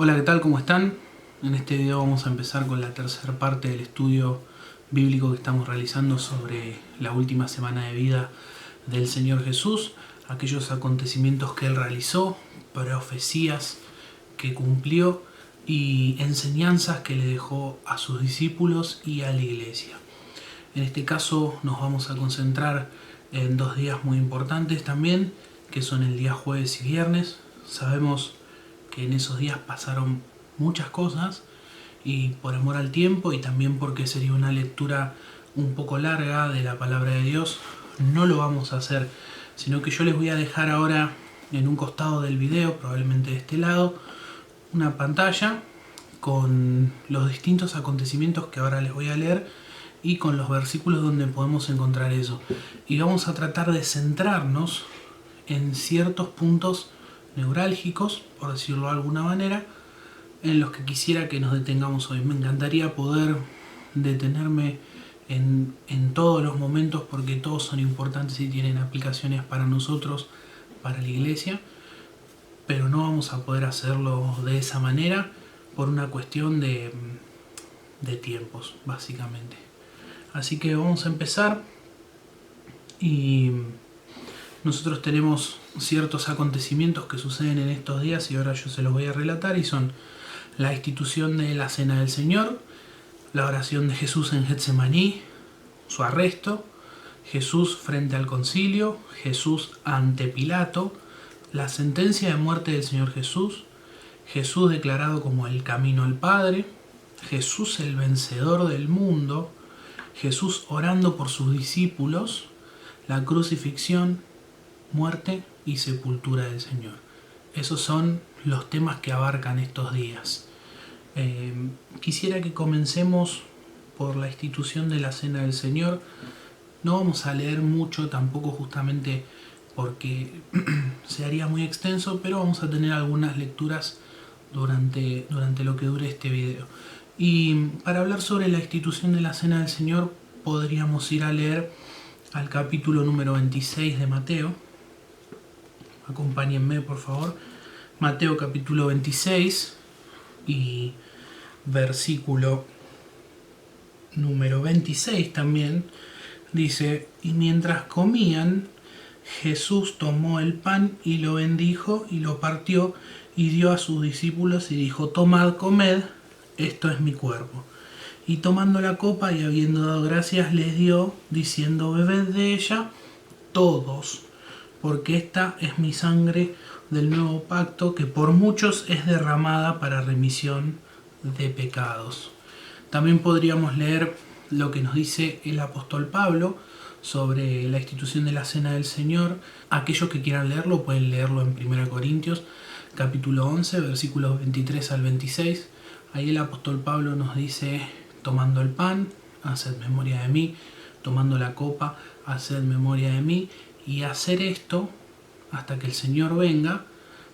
Hola, ¿qué tal? ¿Cómo están? En este video vamos a empezar con la tercera parte del estudio bíblico que estamos realizando sobre la última semana de vida del Señor Jesús, aquellos acontecimientos que Él realizó, profecías que cumplió y enseñanzas que le dejó a sus discípulos y a la iglesia. En este caso nos vamos a concentrar en dos días muy importantes también, que son el día jueves y viernes. Sabemos que en esos días pasaron muchas cosas y por amor al tiempo y también porque sería una lectura un poco larga de la palabra de Dios, no lo vamos a hacer, sino que yo les voy a dejar ahora en un costado del video, probablemente de este lado, una pantalla con los distintos acontecimientos que ahora les voy a leer y con los versículos donde podemos encontrar eso. Y vamos a tratar de centrarnos en ciertos puntos neurálgicos, por decirlo de alguna manera, en los que quisiera que nos detengamos hoy. Me encantaría poder detenerme en todos los momentos porque todos son importantes y tienen aplicaciones para nosotros, para la iglesia, pero no vamos a poder hacerlo de esa manera por una cuestión de tiempos, básicamente. Así que vamos a empezar y nosotros tenemos ciertos acontecimientos que suceden en estos días y ahora yo se los voy a relatar y son la institución de la Cena del Señor, la oración de Jesús en Getsemaní, su arresto, Jesús frente al concilio, Jesús ante Pilato, la sentencia de muerte del Señor Jesús, Jesús declarado como el camino al Padre, Jesús el vencedor del mundo, Jesús orando por sus discípulos, la crucifixión, muerte y sepultura del Señor. Esos son los temas que abarcan estos días. Quisiera que comencemos por la institución de la Cena del Señor. No vamos a leer mucho tampoco, justamente porque se haría muy extenso, pero vamos a tener algunas lecturas durante lo que dure este video. Y para hablar sobre la institución de la Cena del Señor podríamos ir a leer al capítulo número 26 de Mateo. Acompáñenme, por favor. Mateo capítulo 26 y versículo número 26 también dice: y mientras comían, Jesús tomó el pan y lo bendijo y lo partió y dio a sus discípulos y dijo: tomad, comed, esto es mi cuerpo. Y tomando la copa y habiendo dado gracias les dio, diciendo: bebed de ella todos, porque esta es mi sangre del nuevo pacto, que por muchos es derramada para remisión de pecados. También podríamos leer lo que nos dice el apóstol Pablo sobre la institución de la Cena del Señor. Aquellos que quieran leerlo pueden leerlo en 1 Corintios capítulo 11 versículos 23 al 26. Ahí el apóstol Pablo nos dice: tomando el pan, haced memoria de mí; tomando la copa, haced memoria de mí; y hacer esto hasta que el Señor venga,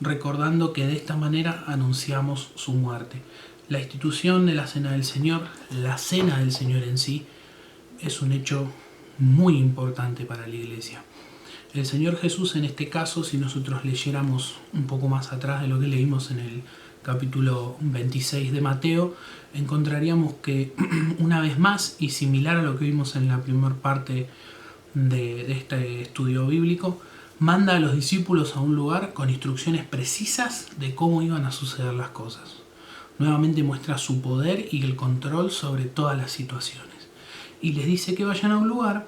recordando que de esta manera anunciamos su muerte. La institución de la Cena del Señor, la Cena del Señor en sí, es un hecho muy importante para la iglesia. El Señor Jesús, en este caso, si nosotros leyéramos un poco más atrás de lo que leímos en el capítulo 26 de Mateo, encontraríamos que una vez más, y similar a lo que vimos en la primera parte de este estudio bíblico, manda a los discípulos a un lugar con instrucciones precisas de cómo iban a suceder las cosas. Nuevamente muestra su poder y el control sobre todas las situaciones. Y les dice que vayan a un lugar,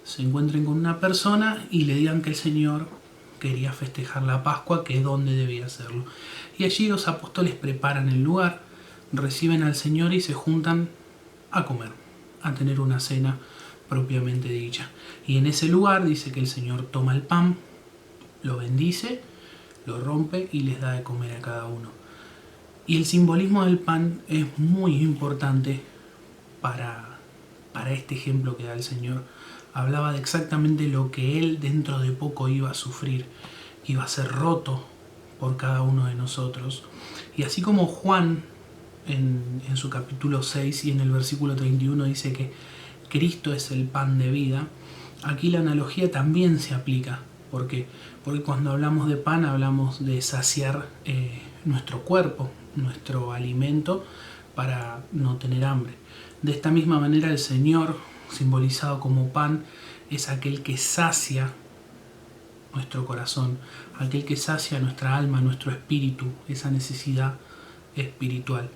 se encuentren con una persona y le digan que el Señor quería festejar la Pascua, que es donde debía hacerlo. Y allí los apóstoles preparan el lugar, reciben al Señor y se juntan a comer, a tener una cena propiamente dicha. Y en ese lugar dice que el Señor toma el pan, lo bendice, lo rompe y les da de comer a cada uno. Y el simbolismo del pan es muy importante para este ejemplo que da el Señor. Hablaba de exactamente lo que Él dentro de poco iba a sufrir, iba a ser roto por cada uno de nosotros. Y así como Juan en su capítulo 6 y en el versículo 31 dice que Cristo es el pan de vida, aquí la analogía también se aplica. ¿Por qué? Porque cuando hablamos de pan hablamos de saciar nuestro cuerpo, nuestro alimento para no tener hambre. De esta misma manera el Señor, simbolizado como pan, es aquel que sacia nuestro corazón, aquel que sacia nuestra alma, nuestro espíritu, esa necesidad espiritual.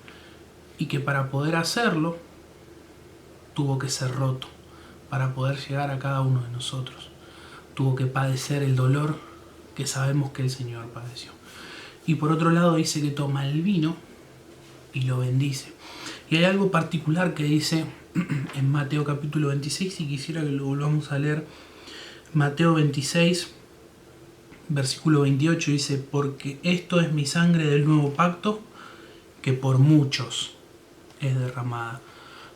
Y que para poder hacerlo tuvo que ser roto, para poder llegar a cada uno de nosotros. Tuvo que padecer el dolor que sabemos que el Señor padeció. Y por otro lado dice que toma el vino y lo bendice. Y hay algo particular que dice en Mateo capítulo 26, y quisiera que lo volvamos a leer. Mateo 26, versículo 28 dice: porque esto es mi sangre del nuevo pacto, que por muchos es derramada.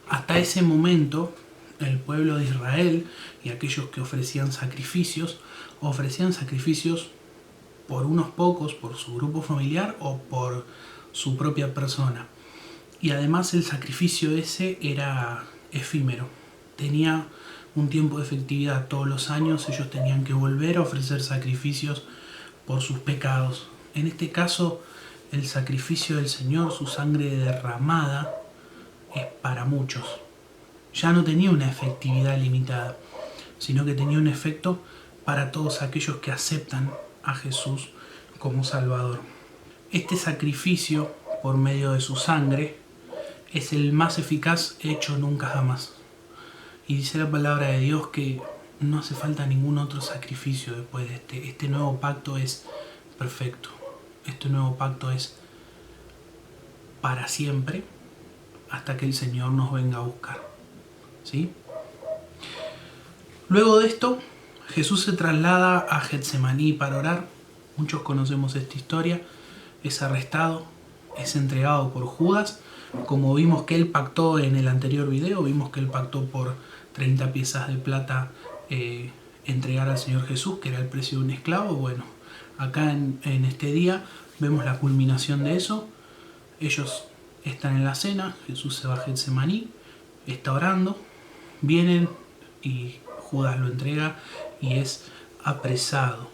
Hasta ese momento, el pueblo de Israel y aquellos que ofrecían sacrificios por unos pocos, por su grupo familiar o por su propia persona. Y además el sacrificio ese era efímero, tenía un tiempo de efectividad. Todos los años ellos tenían que volver a ofrecer sacrificios por sus pecados. En este caso, el sacrificio del Señor, su sangre derramada, es para muchos. Ya no tenía una efectividad limitada, sino que tenía un efecto para todos aquellos que aceptan a Jesús como Salvador. Este sacrificio, por medio de su sangre, es el más eficaz hecho nunca jamás. Y dice la palabra de Dios que no hace falta ningún otro sacrificio después de este. Este nuevo pacto es perfecto. Este nuevo pacto es para siempre, hasta que el Señor nos venga a buscar. ¿Sí? Luego de esto, Jesús se traslada a Getsemaní para orar. Muchos conocemos esta historia. Es arrestado, es entregado por Judas. Como vimos que él pactó en el anterior video, vimos que él pactó por 30 piezas de plata entregar al Señor Jesús, que era el precio de un esclavo. Bueno, acá en este día vemos la culminación de eso. Ellos están en la cena, Jesús se va a Getsemaní, está orando, vienen y Judas lo entrega y es apresado.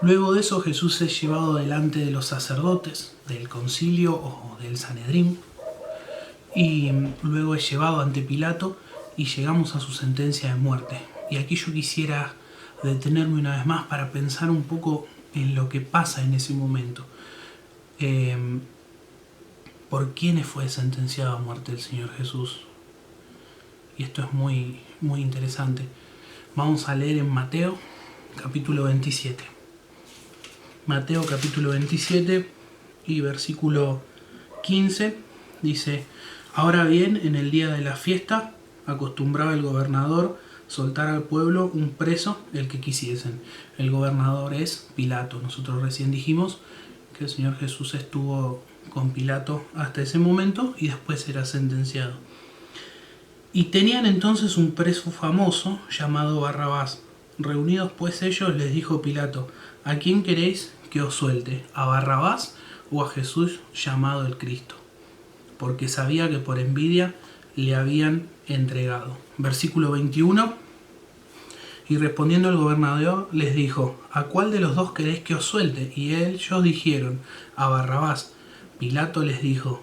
Luego de eso Jesús es llevado delante de los sacerdotes del concilio o del Sanedrín, y luego es llevado ante Pilato y llegamos a su sentencia de muerte. Y aquí yo quisiera detenerme una vez más para pensar un poco en lo que pasa en ese momento. ¿Por quiénes fue sentenciado a muerte el Señor Jesús? Y esto es muy, muy interesante. Vamos a leer en Mateo capítulo 27. Mateo capítulo 27 y versículo 15 dice: ahora bien, en el día de la fiesta acostumbraba el gobernador soltar al pueblo un preso, el que quisiesen. El gobernador es Pilato. Nosotros recién dijimos que el Señor Jesús estuvo con Pilato hasta ese momento y después era sentenciado. Y tenían entonces un preso famoso llamado Barrabás. Reunidos pues ellos, les dijo Pilato: ¿a quién queréis que os suelte? ¿A Barrabás o a Jesús llamado el Cristo? Porque sabía que por envidia le habían entregado. Versículo 21. Y respondiendo el gobernador les dijo: ¿a cuál de los dos queréis que os suelte? Y ellos dijeron: a Barrabás. Pilato les dijo: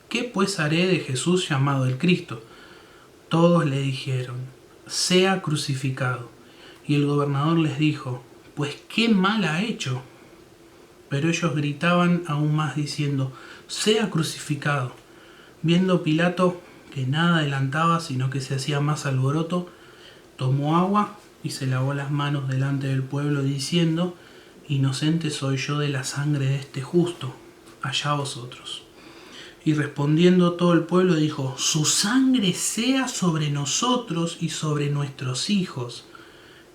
¿qué pues haré de Jesús llamado el Cristo? Todos le dijeron: sea crucificado. Y el gobernador les dijo: pues qué mal ha hecho. Pero ellos gritaban aún más diciendo: sea crucificado. Viendo Pilato que nada adelantaba, sino que se hacía más alboroto, tomó agua y se lavó las manos delante del pueblo, diciendo: inocente soy yo de la sangre de este justo, allá vosotros. Y respondiendo todo el pueblo dijo: su sangre sea sobre nosotros y sobre nuestros hijos.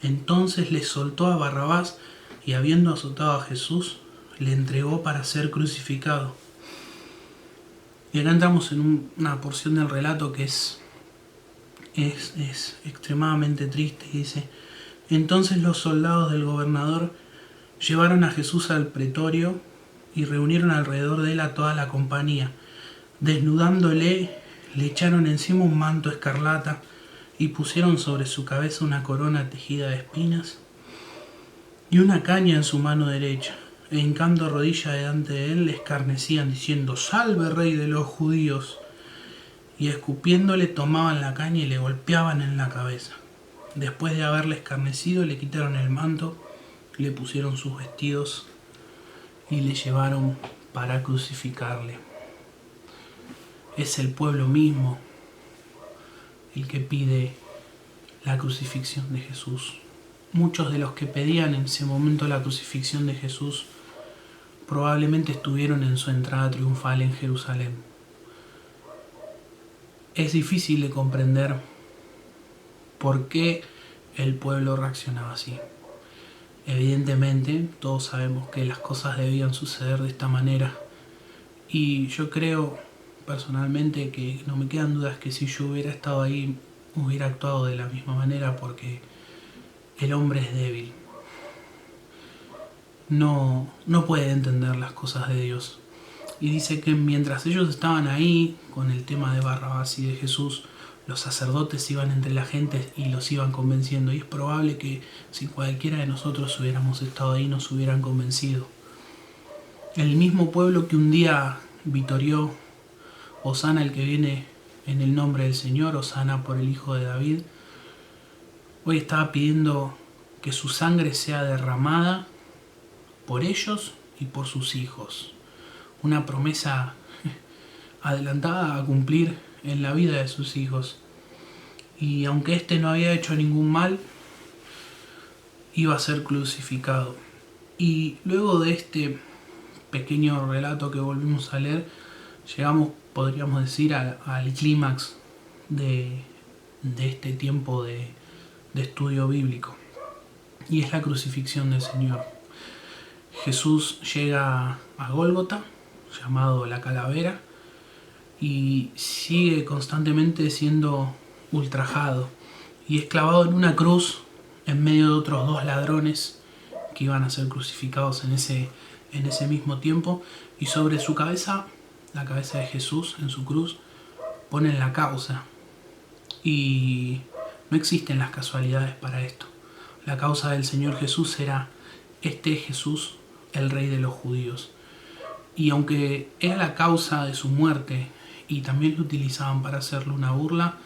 Entonces le soltó a Barrabás, y habiendo azotado a Jesús, le entregó para ser crucificado. Y acá entramos en una porción del relato que es extremadamente triste. Y dice: entonces los soldados del gobernador llevaron a Jesús al pretorio y reunieron alrededor de él a toda la compañía. Desnudándole, le echaron encima un manto escarlata y pusieron sobre su cabeza una corona tejida de espinas. y una caña en su mano derecha. E hincando rodilla delante de él, le escarnecían diciendo: «Salve, rey de los judíos». Y escupiéndole tomaban la caña y le golpeaban en la cabeza. Después de haberle escarnecido, le quitaron el manto, le pusieron sus vestidos y le llevaron para crucificarle. Es el pueblo mismo el que pide la crucifixión de Jesús. Muchos de los que pedían en ese momento la crucifixión de Jesús probablemente estuvieron en su entrada triunfal en Jerusalén. Es difícil de comprender por qué el pueblo reaccionaba así. Evidentemente, todos sabemos que las cosas debían suceder de esta manera. Y yo creo personalmente que no me quedan dudas que si yo hubiera estado ahí, hubiera actuado de la misma manera, porque el hombre es débil. No puede entender las cosas de Dios. Y dice que mientras ellos estaban ahí con el tema de Barrabás y de Jesús, los sacerdotes iban entre la gente y los iban convenciendo. Y es probable que si cualquiera de nosotros hubiéramos estado ahí, nos hubieran convencido. El mismo pueblo que un día vitorió: «Hosana el que viene en el nombre del Señor, Hosana por el Hijo de David», hoy estaba pidiendo que su sangre sea derramada por ellos y por sus hijos. Una promesa adelantada a cumplir en la vida de sus hijos. Y aunque éste no había hecho ningún mal, iba a ser crucificado. Y luego de este pequeño relato que volvimos a leer, llegamos, podríamos decir, al clímax de este tiempo de estudio bíblico. Y es la crucifixión del Señor. Jesús llega a Gólgota, llamado la Calavera, y sigue constantemente siendo ultrajado. Y es clavado en una cruz en medio de otros dos ladrones que iban a ser crucificados en ese mismo tiempo. Y sobre su cabeza, la cabeza de Jesús en su cruz, ponen la causa. Y no existen las casualidades para esto. La causa del Señor Jesús era: este es Jesús, el rey de los judíos. Y aunque era la causa de su muerte y también lo utilizaban para hacerle una burla,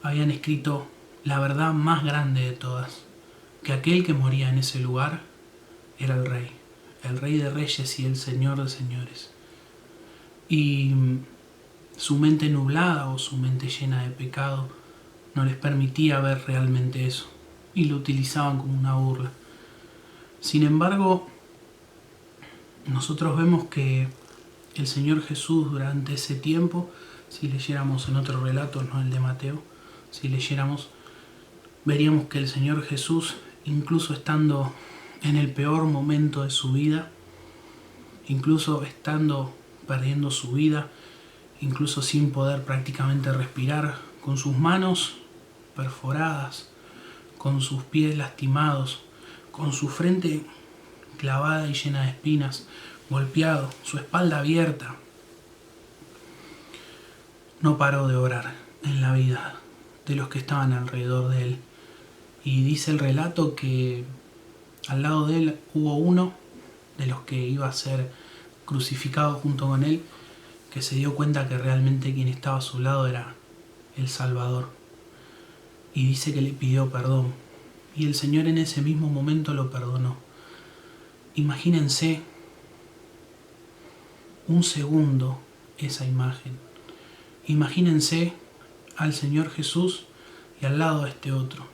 habían escrito la verdad más grande de todas: que aquel que moría en ese lugar era el rey de reyes y el señor de señores. Y su mente nublada o su mente llena de pecado no les permitía ver realmente eso, y lo utilizaban como una burla. Sin embargo, nosotros vemos que el Señor Jesús durante ese tiempo, si leyéramos en otro relato, no el de Mateo, si leyéramos, veríamos que el Señor Jesús, incluso estando en el peor momento de su vida, incluso estando perdiendo su vida, incluso sin poder prácticamente respirar, con sus manos perforadas, con sus pies lastimados, con su frente clavada y llena de espinas, golpeado, su espalda abierta, no paró de orar en la vida de los que estaban alrededor de él. Y dice el relato que al lado de él hubo uno de los que iba a ser crucificado junto con él, que se dio cuenta que realmente quien estaba a su lado era el Salvador. Y dice que le pidió perdón. Y el Señor en ese mismo momento lo perdonó. Imagínense un segundo esa imagen. Imagínense al Señor Jesús y al lado de este otro.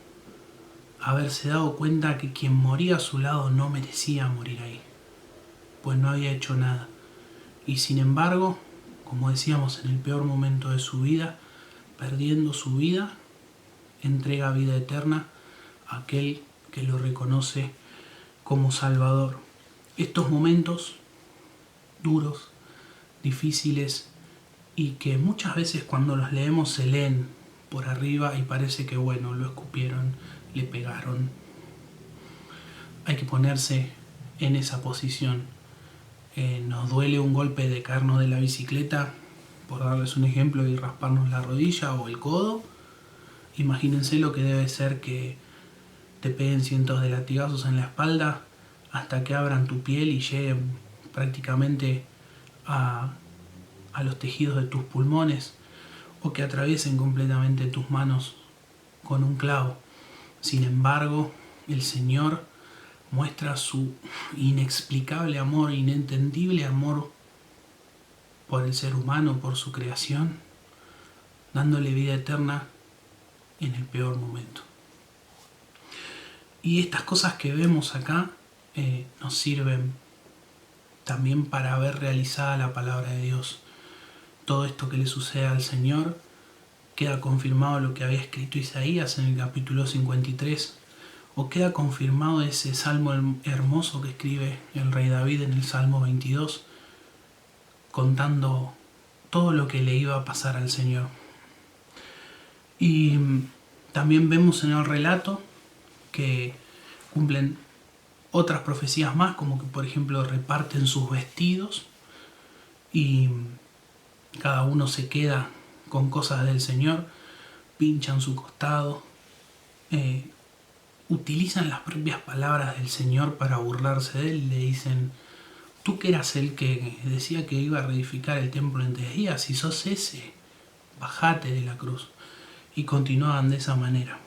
Haberse dado cuenta que quien moría a su lado no merecía morir ahí, pues no había hecho nada. Y sin embargo, como decíamos, en el peor momento de su vida, perdiendo su vida, entrega vida eterna a aquel que lo reconoce como Salvador. Estos momentos duros, difíciles, y que muchas veces cuando los leemos se leen por arriba y parece que bueno, lo escupieron, le pegaron. Hay que ponerse en esa posición. Nos duele un golpe de carno de la bicicleta, por darles un ejemplo, y rasparnos la rodilla o el codo. Imagínense lo que debe ser que te peguen cientos de latigazos en la espalda hasta que abran tu piel y lleguen prácticamente a los tejidos de tus pulmones, o que atraviesen completamente tus manos con un clavo. Sin embargo, el Señor muestra su inexplicable amor, inentendible amor por el ser humano, por su creación, dándole vida eterna en el peor momento. Y estas cosas que vemos acá nos sirven también para ver realizada la palabra de Dios. Todo esto que le sucede al Señor queda confirmado lo que había escrito Isaías en el capítulo 53, o queda confirmado ese salmo hermoso que escribe el rey David en el Salmo 22, contando todo lo que le iba a pasar al Señor. Y también vemos en el relato que cumplen otras profecías más, como que por ejemplo reparten sus vestidos y cada uno se queda con cosas del Señor, pinchan su costado, utilizan las propias palabras del Señor para burlarse de él. Le dicen: tú que eras el que decía que iba a reedificar el templo en 3 días, si sos ese, bajate de la cruz. Y continuaban de esa manera.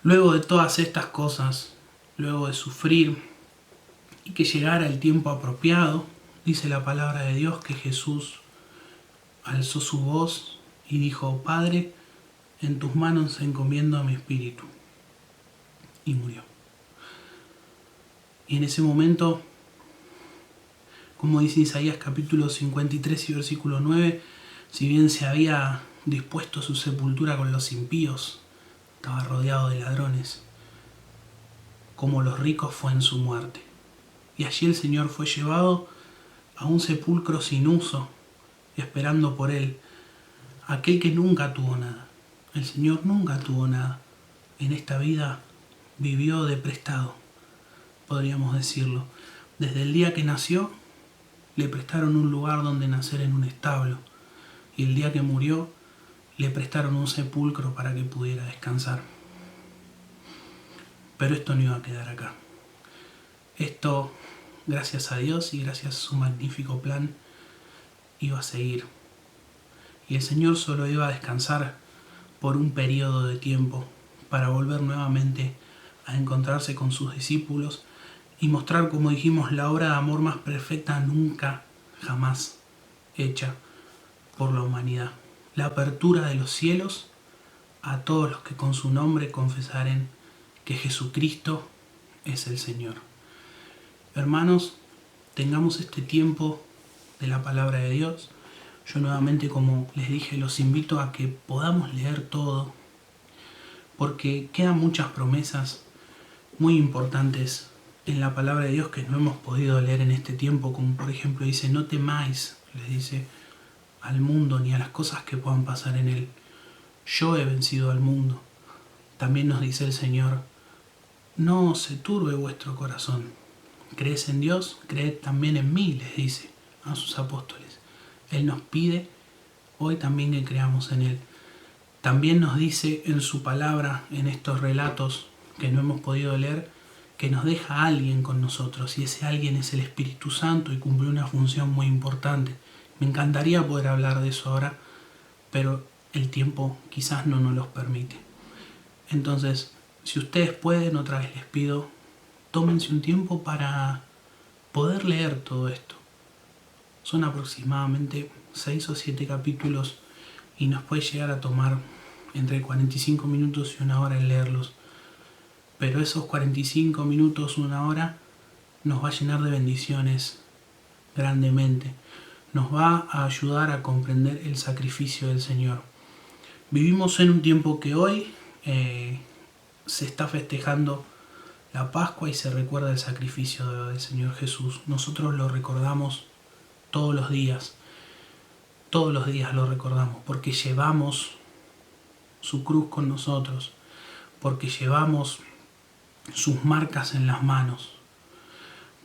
Luego de todas estas cosas, luego de sufrir y que llegara el tiempo apropiado, dice la palabra de Dios que Jesús alzó su voz y dijo: Padre, en tus manos encomiendo a mi espíritu. Y murió. Y en ese momento, como dice Isaías capítulo 53 y versículo 9, si bien se había dispuesto su sepultura con los impíos, estaba rodeado de ladrones. Como los ricos fue en su muerte. Y allí el Señor fue llevado a un sepulcro sin uso, esperando por él aquel que nunca tuvo nada. El Señor nunca tuvo nada. En esta vida vivió de prestado, podríamos decirlo. Desde el día que nació, le prestaron un lugar donde nacer en un establo. Y el día que murió, le prestaron un sepulcro para que pudiera descansar. Pero esto no iba a quedar acá. Esto, gracias a Dios y gracias a su magnífico plan, iba a seguir. Y el Señor solo iba a descansar por un periodo de tiempo para volver nuevamente a encontrarse con sus discípulos y mostrar, como dijimos, la obra de amor más perfecta nunca, jamás hecha por la humanidad. La apertura de los cielos a todos los que con su nombre confesaren que Jesucristo es el Señor. Hermanos, tengamos este tiempo de la palabra de Dios. Yo nuevamente, como les dije, los invito a que podamos leer todo, porque quedan muchas promesas muy importantes en la palabra de Dios que no hemos podido leer en este tiempo, como por ejemplo dice: no temáis, les dice, al mundo ni a las cosas que puedan pasar en él. Yo he vencido al mundo. También nos dice el Señor: no se turbe vuestro corazón. ¿Crees en Dios? Creed también en mí, les dice a sus apóstoles. Él nos pide hoy también que creamos en Él. También nos dice en su palabra, en estos relatos que no hemos podido leer, que nos deja a alguien con nosotros, y ese alguien es el Espíritu Santo y cumple una función muy importante. Me encantaría poder hablar de eso ahora, pero el tiempo quizás no nos los permite. Entonces, si ustedes pueden, otra vez les pido, tómense un tiempo para poder leer todo esto. Son aproximadamente 6 o 7 capítulos y nos puede llegar a tomar entre 45 minutos y 1 hora en leerlos. Pero esos 45 minutos, 1 hora, nos va a llenar de bendiciones grandemente. Nos va a ayudar a comprender el sacrificio del Señor. Vivimos en un tiempo que hoy se está festejando la Pascua y se recuerda el sacrificio del Señor Jesús. Nosotros lo recordamos todos los días lo recordamos, porque llevamos su cruz con nosotros, porque llevamos sus marcas en las manos,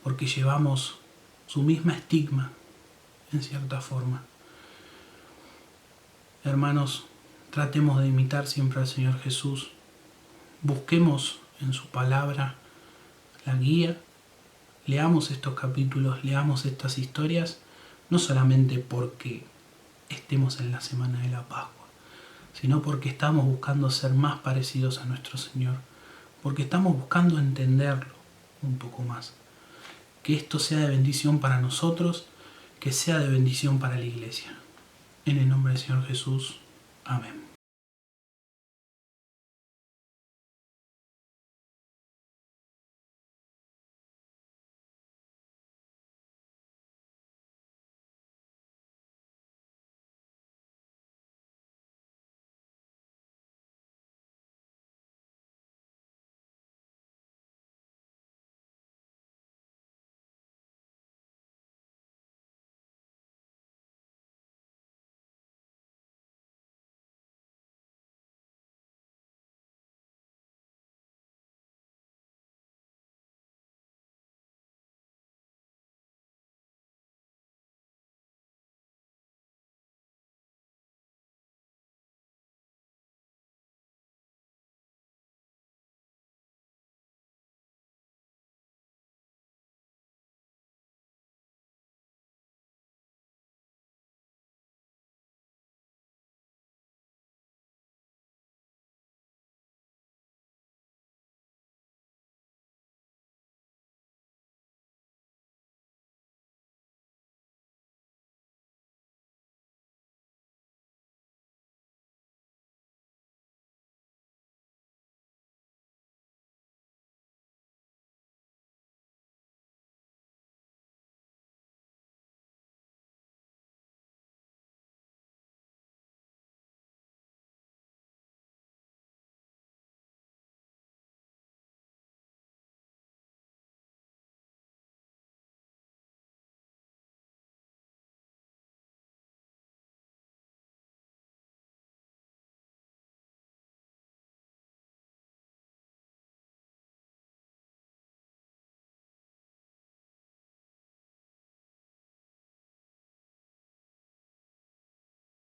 porque llevamos su misma estigma, en cierta forma. Hermanos, tratemos de imitar siempre al Señor Jesús. Busquemos en su palabra la guía. Leamos estos capítulos, leamos estas historias, no solamente porque estemos en la semana de la Pascua, sino porque estamos buscando ser más parecidos a nuestro Señor, porque estamos buscando entenderlo un poco más. Que esto sea de bendición para nosotros, que sea de bendición para la iglesia. En el nombre del Señor Jesús. Amén.